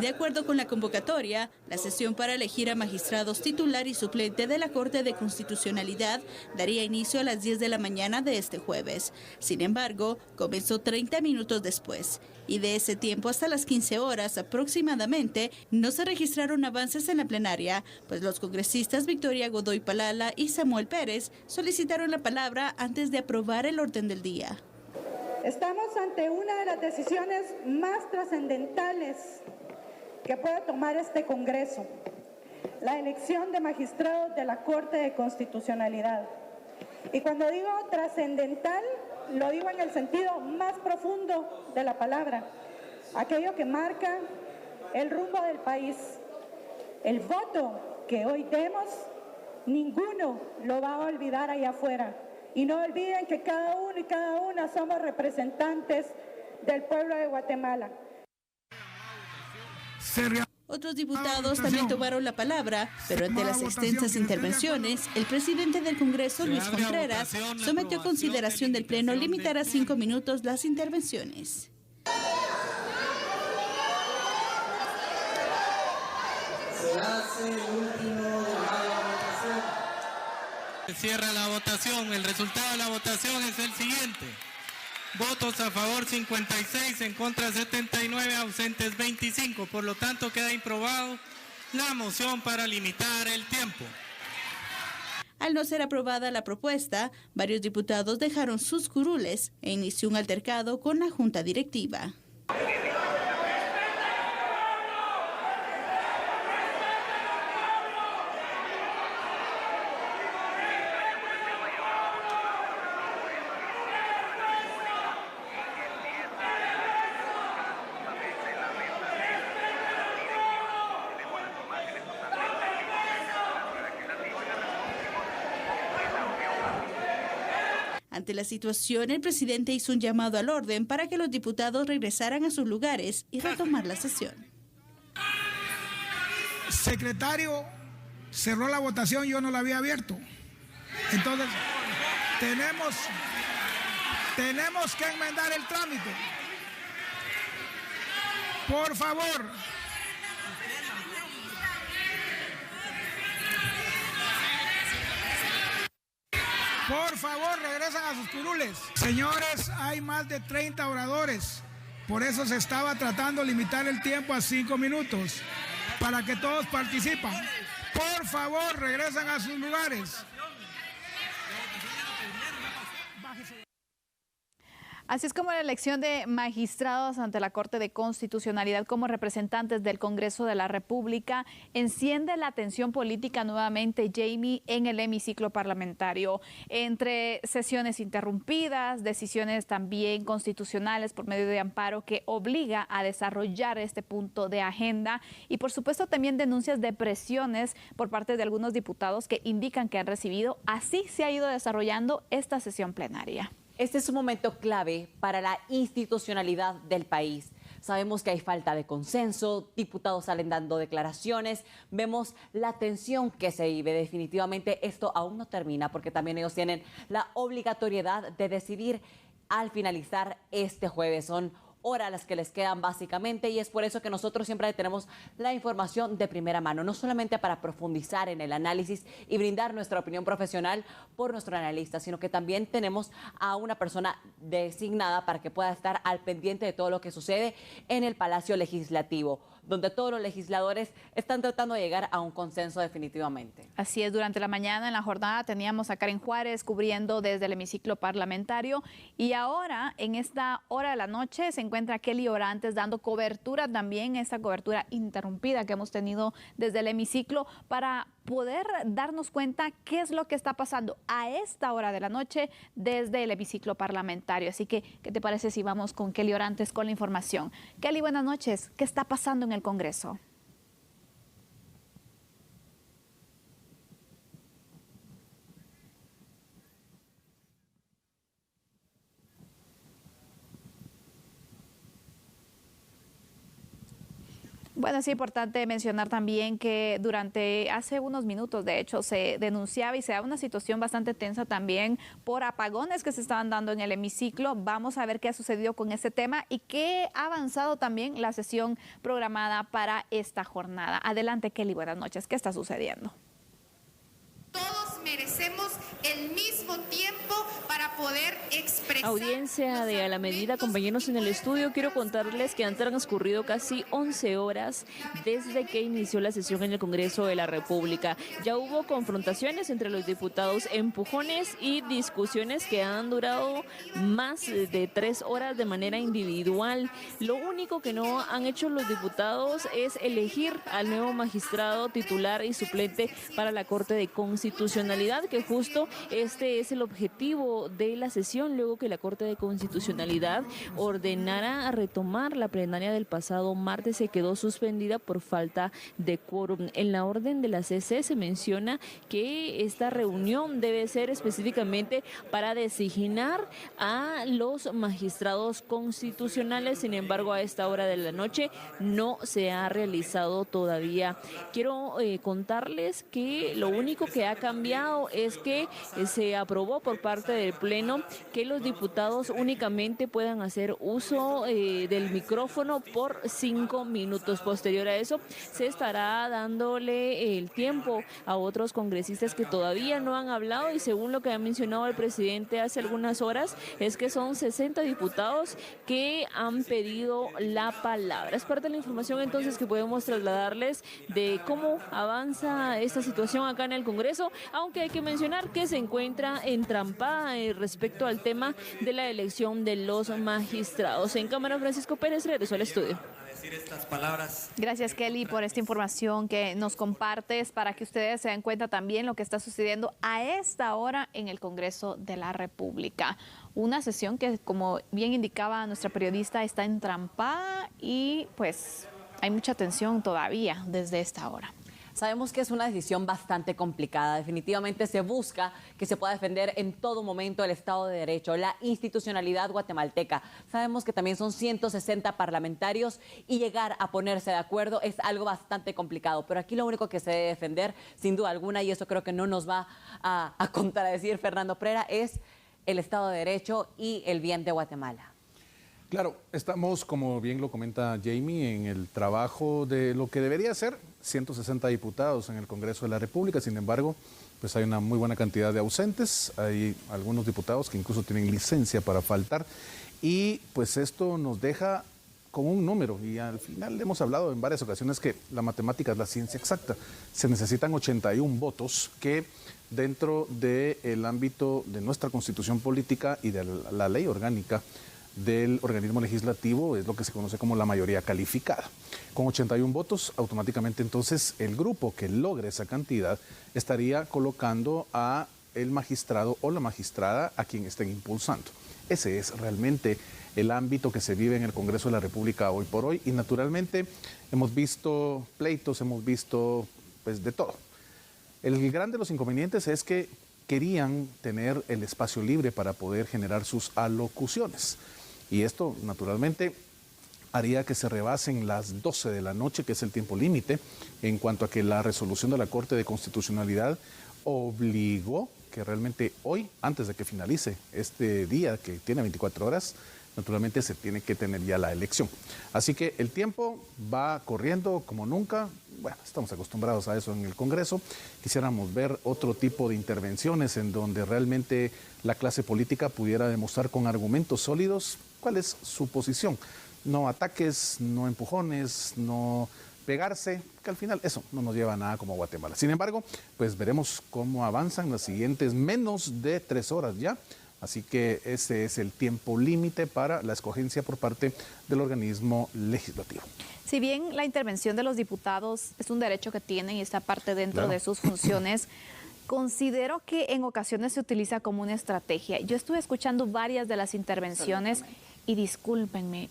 De acuerdo con la convocatoria, la sesión para elegir a magistrados titular y suplente de la Corte de Constitucionalidad daría inicio a las 10 de la mañana de este jueves. Sin embargo, comenzó 30 minutos después, y de ese tiempo hasta las 15 horas aproximadamente no se registraron avances en la plenaria, pues los congresistas Victoria Godoy Palala y Samuel Pérez solicitaron la palabra antes de aprobar el orden del día. Estamos ante una de las decisiones más trascendentales que puede tomar este Congreso, la elección de magistrados de la Corte de Constitucionalidad. Y cuando digo trascendental, lo digo en el sentido más profundo de la palabra, aquello que marca el rumbo del país. El voto que hoy demos, ninguno lo va a olvidar allá afuera. Y no olviden que cada uno y cada una somos representantes del pueblo de Guatemala. Otros diputados también tomaron la palabra, pero ante las extensas intervenciones, el presidente del Congreso, Luis Contreras, sometió a consideración del Pleno limitar a 5 minutos las intervenciones. Se hace el último llamado a votación. Se cierra la votación. El resultado de la votación es el siguiente. Votos a favor 56, en contra 79, ausentes 25. Por lo tanto, queda improbado la moción para limitar el tiempo. Al no ser aprobada la propuesta, varios diputados dejaron sus curules e inició un altercado con la Junta Directiva. Ante la situación, el presidente hizo un llamado al orden para que los diputados regresaran a sus lugares y retomar la sesión. Secretario, cerró la votación, yo no la había abierto. Entonces, tenemos que enmendar el trámite. Por favor. Por favor, regresan a sus curules. Señores, hay más de 30 oradores. Por eso se estaba tratando de limitar el tiempo a 5 minutos, para que todos participen. Por favor, regresan a sus lugares. Así es como la elección de magistrados ante la Corte de Constitucionalidad como representantes del Congreso de la República enciende la tensión política nuevamente, Jamie, en el hemiciclo parlamentario. Entre sesiones interrumpidas, decisiones también constitucionales por medio de amparo que obliga a desarrollar este punto de agenda y, por supuesto, también denuncias de presiones por parte de algunos diputados que indican que han recibido. Así se ha ido desarrollando esta sesión plenaria. Este es un momento clave para la institucionalidad del país. Sabemos que hay falta de consenso, diputados salen dando declaraciones, vemos la tensión que se vive. Definitivamente esto aún no termina porque también ellos tienen la obligatoriedad de decidir al finalizar este jueves. Son horas las que les quedan básicamente y es por eso que nosotros siempre tenemos la información de primera mano, no solamente para profundizar en el análisis y brindar nuestra opinión profesional por nuestro analista, sino que también tenemos a una persona designada para que pueda estar al pendiente de todo lo que sucede en el Palacio Legislativo, donde todos los legisladores están tratando de llegar a un consenso definitivamente. Así es, durante la mañana en la jornada teníamos a Karen Juárez cubriendo desde el hemiciclo parlamentario y ahora en esta hora de la noche se encuentra Kelly Orantes dando cobertura también, esta cobertura interrumpida que hemos tenido desde el hemiciclo para poder darnos cuenta qué es lo que está pasando a esta hora de la noche desde el hemiciclo parlamentario. Así que, ¿qué te parece si vamos con Kelly Orantes con la información? Kelly, buenas noches. ¿Qué está pasando en el Congreso? Bueno, es importante mencionar también que hace unos minutos, de hecho, se denunciaba y se da una situación bastante tensa también por apagones que se estaban dando en el hemiciclo. Vamos a ver qué ha sucedido con este tema y qué ha avanzado también la sesión programada para esta jornada. Adelante, Kelly, buenas noches. ¿Qué está sucediendo? Todos merecemos el mismo tiempo para poder expresar. Audiencia de A la Medida, compañeros en el estudio, quiero contarles que han transcurrido casi 11 horas desde que inició la sesión en el Congreso de la República. Ya hubo confrontaciones entre los diputados, empujones y discusiones que han durado más de 3 horas de manera individual. Lo único que no han hecho los diputados es elegir al nuevo magistrado titular y suplente para la Corte de Constitucionalidad, que justo este es el objetivo de la sesión, luego que la Corte de Constitucionalidad ordenara retomar la plenaria del pasado martes, se quedó suspendida por falta de quórum. En la orden de la CC se menciona que esta reunión debe ser específicamente para designar a los magistrados constitucionales. Sin embargo, a esta hora de la noche no se ha realizado todavía. Quiero contarles que lo único que ha cambiado es que se aprobó por parte del Pleno que los diputados únicamente puedan hacer uso del micrófono por 5 minutos. Posterior a eso, se estará dándole el tiempo a otros congresistas que todavía no han hablado, y según lo que ha mencionado el presidente hace algunas horas, es que son 60 diputados que han pedido la palabra. Es parte de la información entonces que podemos trasladarles de cómo avanza esta situación acá en el Congreso, aunque hay que mencionar que se encuentra entrampada respecto al tema de la elección de los magistrados. En cámara, Francisco Pérez, regresó al estudio. Gracias, Kelly, por esta información que nos compartes para que ustedes se den cuenta también lo que está sucediendo a esta hora en el Congreso de la República. Una sesión que, como bien indicaba nuestra periodista, está entrampada y pues hay mucha tensión todavía desde esta hora. Sabemos que es una decisión bastante complicada. Definitivamente se busca que se pueda defender en todo momento el Estado de Derecho, la institucionalidad guatemalteca. Sabemos que también son 160 parlamentarios y llegar a ponerse de acuerdo es algo bastante complicado. Pero aquí lo único que se debe defender, sin duda alguna, y eso creo que no nos va a contradecir Fernando Prera, es el Estado de Derecho y el bien de Guatemala. Claro, estamos, como bien lo comenta Jamie, en el trabajo de lo que debería ser 160 diputados en el Congreso de la República. Sin embargo, pues hay una muy buena cantidad de ausentes, hay algunos diputados que incluso tienen licencia para faltar, y pues esto nos deja con un número, y al final hemos hablado en varias ocasiones que la matemática es la ciencia exacta. Se necesitan 81 votos que, dentro del ámbito de nuestra Constitución política y de la ley orgánica del organismo legislativo, es lo que se conoce como la mayoría calificada. Con 81 votos, automáticamente entonces el grupo que logre esa cantidad estaría colocando a el magistrado o la magistrada a quien estén impulsando. Ese es realmente el ámbito que se vive en el Congreso de la República hoy por hoy, y naturalmente hemos visto pleitos, hemos visto pues de todo. El gran de los inconvenientes es que querían tener el espacio libre para poder generar sus alocuciones. Y esto, naturalmente, haría que se rebasen las 12 de la noche, que es el tiempo límite, en cuanto a que la resolución de la Corte de Constitucionalidad obligó que realmente hoy, antes de que finalice este día, que tiene 24 horas, naturalmente se tiene que tener ya la elección. Así que el tiempo va corriendo como nunca. Bueno, estamos acostumbrados a eso en el Congreso. Quisiéramos ver otro tipo de intervenciones en donde realmente la clase política pudiera demostrar con argumentos sólidos cuál es su posición. No ataques, no empujones, no pegarse, que al final eso no nos lleva a nada como Guatemala. Sin embargo, pues veremos cómo avanzan las siguientes menos de 3 horas ya. Así que ese es el tiempo límite para la escogencia por parte del organismo legislativo. Si bien la intervención de los diputados es un derecho que tienen y está parte dentro de sus funciones, considero que en ocasiones se utiliza como una estrategia. Yo estuve escuchando varias de las intervenciones y discúlpenme,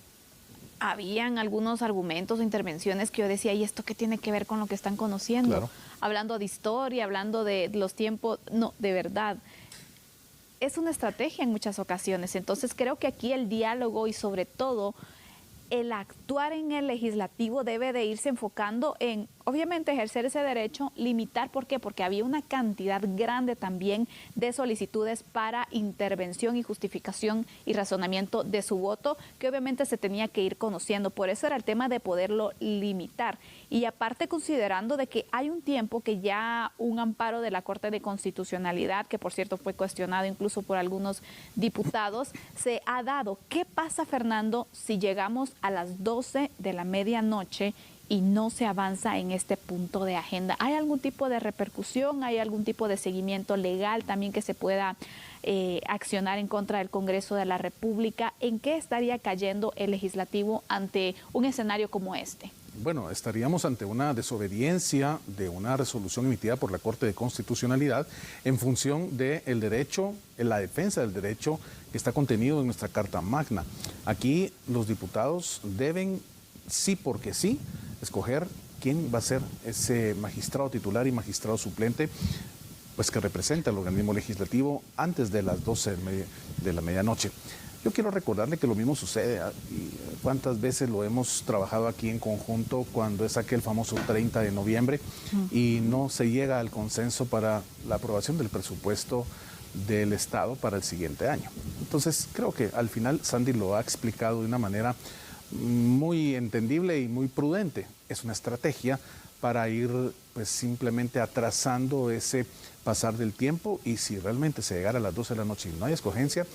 habían algunos argumentos o intervenciones que yo decía, ¿y esto qué tiene que ver con lo que están conociendo? Claro. Hablando de historia, hablando de los tiempos, no, de verdad. Es una estrategia en muchas ocasiones, entonces creo que aquí el diálogo y sobre todo el actuar en el legislativo debe de irse enfocando en, obviamente, ejercer ese derecho, limitar, ¿por qué? Porque había una cantidad grande también de solicitudes para intervención y justificación y razonamiento de su voto, que obviamente se tenía que ir conociendo. Por eso era el tema de poderlo limitar. Y aparte, considerando de que hay un tiempo que ya un amparo de la Corte de Constitucionalidad, que por cierto fue cuestionado incluso por algunos diputados, se ha dado. ¿Qué pasa, Fernando, si llegamos a las 12 de la medianoche y no se avanza en este punto de agenda? ¿Hay algún tipo de repercusión? ¿Hay algún tipo de seguimiento legal también que se pueda accionar en contra del Congreso de la República? ¿En qué estaría cayendo el legislativo ante un escenario como este? Bueno, estaríamos ante una desobediencia de una resolución emitida por la Corte de Constitucionalidad en función del derecho, en la defensa del derecho que está contenido en nuestra Carta Magna. Aquí los diputados deben, sí porque sí, escoger quién va a ser ese magistrado titular y magistrado suplente, pues que representa al organismo legislativo antes de las 12 de la medianoche. Yo quiero recordarle que lo mismo sucede, y cuántas veces lo hemos trabajado aquí en conjunto cuando es aquel famoso 30 de noviembre y no se llega al consenso para la aprobación del presupuesto del Estado para el siguiente año. Entonces, creo que al final Sandy lo ha explicado de una manera muy entendible y muy prudente. Es una estrategia para ir pues simplemente atrasando ese pasar del tiempo, y si realmente se llegara a las 12 de la noche y no hay escogencia,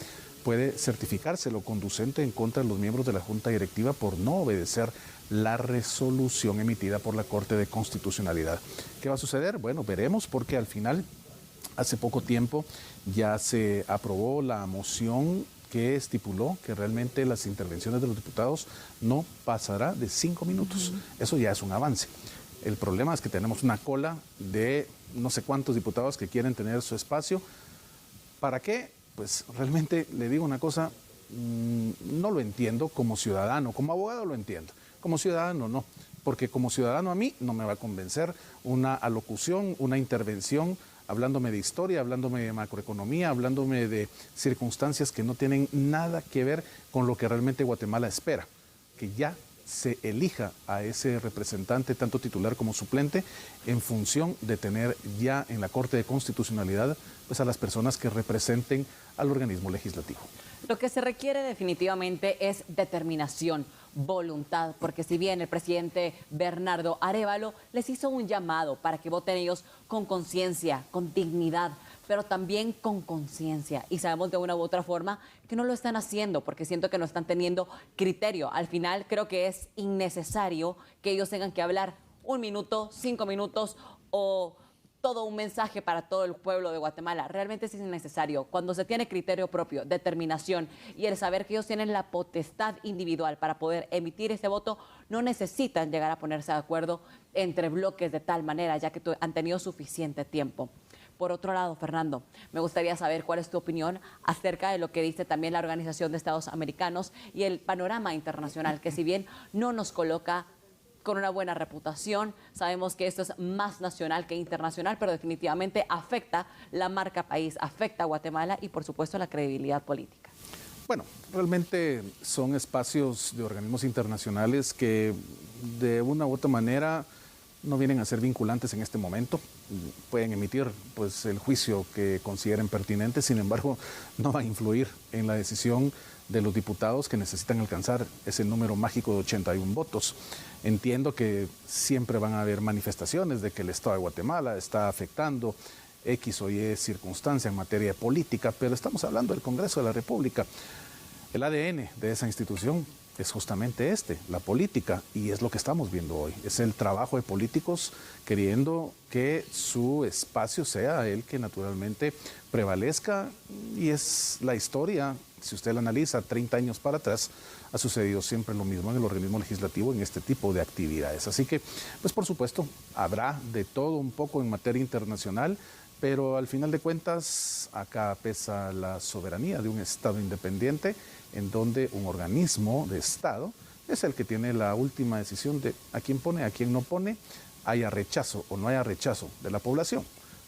puede certificarse lo conducente en contra de los miembros de la Junta Directiva por no obedecer la resolución emitida por la Corte de Constitucionalidad. ¿Qué va a suceder? Bueno, veremos, porque al final, hace poco tiempo, ya se aprobó la moción que estipuló que realmente las intervenciones de los diputados no pasará de 5 minutos. Eso ya es un avance. El problema es que tenemos una cola de no sé cuántos diputados que quieren tener su espacio. ¿Para qué? Pues realmente le digo una cosa, no lo entiendo como ciudadano, como abogado lo entiendo, como ciudadano no, porque como ciudadano a mí no me va a convencer una alocución, una intervención, hablándome de historia, hablándome de macroeconomía, hablándome de circunstancias que no tienen nada que ver con lo que realmente Guatemala espera, que ya se elija a ese representante, tanto titular como suplente, en función de tener ya en la Corte de Constitucionalidad pues a las personas que representen al organismo legislativo. Lo que se requiere definitivamente es determinación, voluntad, porque si bien el presidente Bernardo Arévalo les hizo un llamado para que voten ellos con conciencia, con dignidad, pero también con conciencia, y sabemos de una u otra forma que no lo están haciendo, porque siento que no están teniendo criterio. Al final creo que es innecesario que ellos tengan que hablar 1 minuto, 5 minutos o todo un mensaje para todo el pueblo de Guatemala. Realmente es innecesario. Cuando se tiene criterio propio, determinación y el saber que ellos tienen la potestad individual para poder emitir ese voto, no necesitan llegar a ponerse de acuerdo entre bloques de tal manera, ya que han tenido suficiente tiempo. Por otro lado, Fernando, me gustaría saber cuál es tu opinión acerca de lo que dice también la Organización de Estados Americanos y el panorama internacional, que si bien no nos coloca con una buena reputación, sabemos que esto es más nacional que internacional, pero definitivamente afecta la marca país, afecta a Guatemala y por supuesto la credibilidad política. Bueno, realmente son espacios de organismos internacionales que de una u otra manera no vienen a ser vinculantes en este momento. Pueden emitir pues el juicio que consideren pertinente, sin embargo no va a influir en la decisión de los diputados que necesitan alcanzar ese número mágico de 81 votos. Entiendo que siempre van a haber manifestaciones de que el Estado de Guatemala está afectando X o Y circunstancia en materia política, pero estamos hablando del Congreso de la República. El ADN de esa institución es justamente la política, y es lo que estamos viendo hoy. Es el trabajo de políticos queriendo que su espacio sea el que naturalmente prevalezca, y es la historia. Si usted la analiza 30 años para atrás, ha sucedido siempre lo mismo en el organismo legislativo en este tipo de actividades. Así que, pues por supuesto, habrá de todo un poco en materia internacional, pero al final de cuentas, acá pesa la soberanía de un Estado independiente, en donde un organismo de Estado es el que tiene la última decisión de a quién pone, a quién no pone, haya rechazo o no haya rechazo de la población,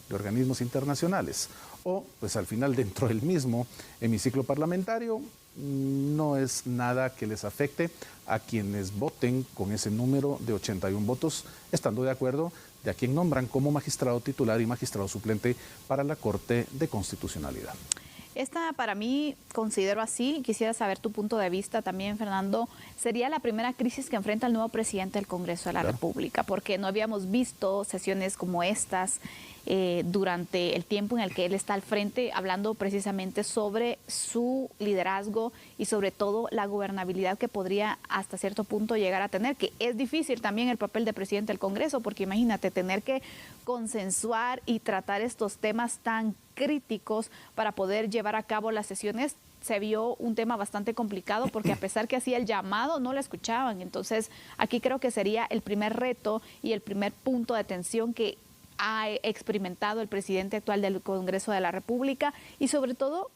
de organismos internacionales, o pues al final dentro del mismo hemiciclo parlamentario no es nada que les afecte a quienes voten con ese número de 81 votos, estando de acuerdo de a quien nombran como magistrado titular y magistrado suplente para la Corte de Constitucionalidad. Esta para mí, considero así, quisiera saber tu punto de vista también, Fernando, sería la primera crisis que enfrenta el nuevo presidente del Congreso de la República, porque no habíamos visto sesiones como estas durante el tiempo en el que él está al frente, hablando precisamente sobre su liderazgo y sobre todo la gobernabilidad que podría hasta cierto punto llegar a tener, que es difícil también el papel de presidente del Congreso, porque imagínate tener que consensuar y tratar estos temas tan críticos para poder llevar a cabo las sesiones. Se vio un tema bastante complicado porque a pesar que hacía el llamado no lo escuchaban. Entonces aquí creo que sería el primer reto y el primer punto de tensión que ha experimentado el presidente actual del Congreso de la República, y sobre todo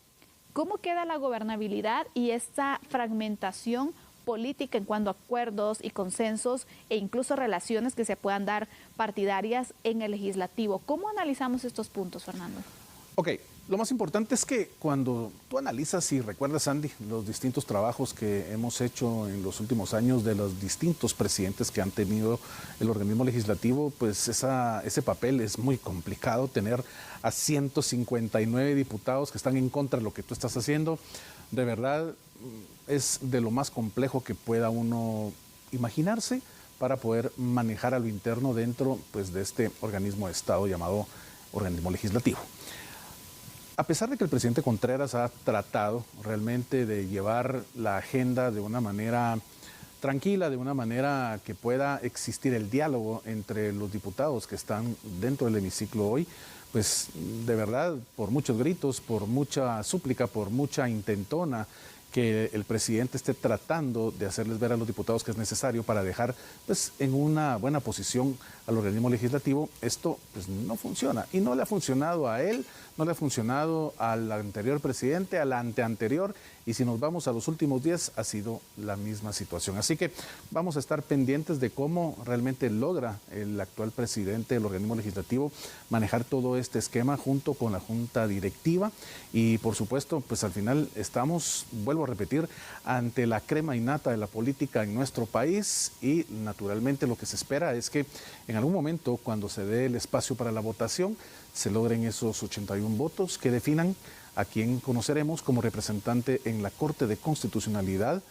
cómo queda la gobernabilidad y esta fragmentación política en cuanto a acuerdos y consensos e incluso relaciones que se puedan dar partidarias en el legislativo. ¿Cómo analizamos estos puntos, Fernando? Ok, lo más importante es que cuando tú analizas y recuerdas, Andy, los distintos trabajos que hemos hecho en los últimos años de los distintos presidentes que han tenido el organismo legislativo, pues ese papel es muy complicado, tener a 159 diputados que están en contra de lo que tú estás haciendo. De verdad, es de lo más complejo que pueda uno imaginarse para poder manejar a lo interno dentro, pues, de este organismo de Estado llamado organismo legislativo. A pesar de que el presidente Contreras ha tratado realmente de llevar la agenda de una manera tranquila, de una manera que pueda existir el diálogo entre los diputados que están dentro del hemiciclo hoy, pues de verdad, por muchos gritos, por mucha súplica, por mucha intentona, que el presidente esté tratando de hacerles ver a los diputados que es necesario para dejar, pues, en una buena posición al organismo legislativo, esto pues no funciona. Y no le ha funcionado a él, no le ha funcionado al anterior presidente, al anteanterior, y si nos vamos a los últimos 10 ha sido la misma situación. Así que vamos a estar pendientes de cómo realmente logra el actual presidente del organismo legislativo manejar todo este esquema junto con la junta directiva, y por supuesto, pues al final estamos, vuelvo a repetir, ante la crema innata de la política en nuestro país, y naturalmente lo que se espera es que en algún momento, cuando se dé el espacio para la votación, se logren esos 81 votos que definan a quien conoceremos como representante en la Corte de Constitucionalidad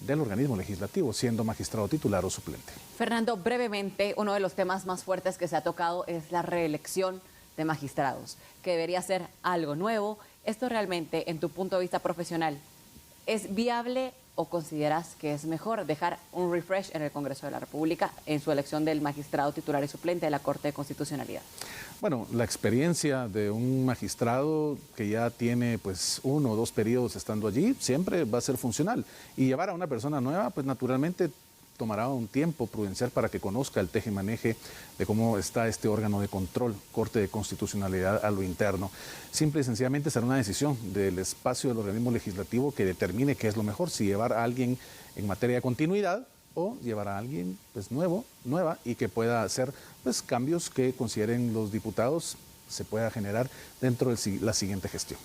del organismo legislativo, siendo magistrado titular o suplente. Fernando, brevemente, uno de los temas más fuertes que se ha tocado es la reelección de magistrados, que debería ser algo nuevo. ¿Esto realmente, en tu punto de vista profesional, es viable o consideras que es mejor dejar un refresh en el Congreso de la República en su elección del magistrado titular y suplente de la Corte de Constitucionalidad? Bueno, la experiencia de un magistrado que ya tiene pues 1 o 2 periodos estando allí siempre va a ser funcional, y llevar a una persona nueva pues naturalmente tomará un tiempo prudencial para que conozca el teje-maneje de cómo está este órgano de control, Corte de Constitucionalidad, a lo interno. Simple y sencillamente será una decisión del espacio del organismo legislativo que determine qué es lo mejor, si llevar a alguien en materia de continuidad o llevar a alguien pues nueva, y que pueda hacer pues cambios que consideren los diputados se pueda generar dentro de la siguiente gestión.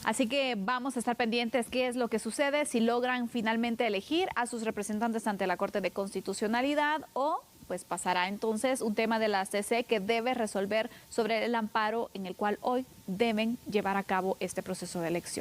Así que vamos a estar pendientes qué es lo que sucede, si logran finalmente elegir a sus representantes ante la Corte de Constitucionalidad, o pues pasará entonces un tema de la CC que debe resolver sobre el amparo en el cual hoy deben llevar a cabo este proceso de elección.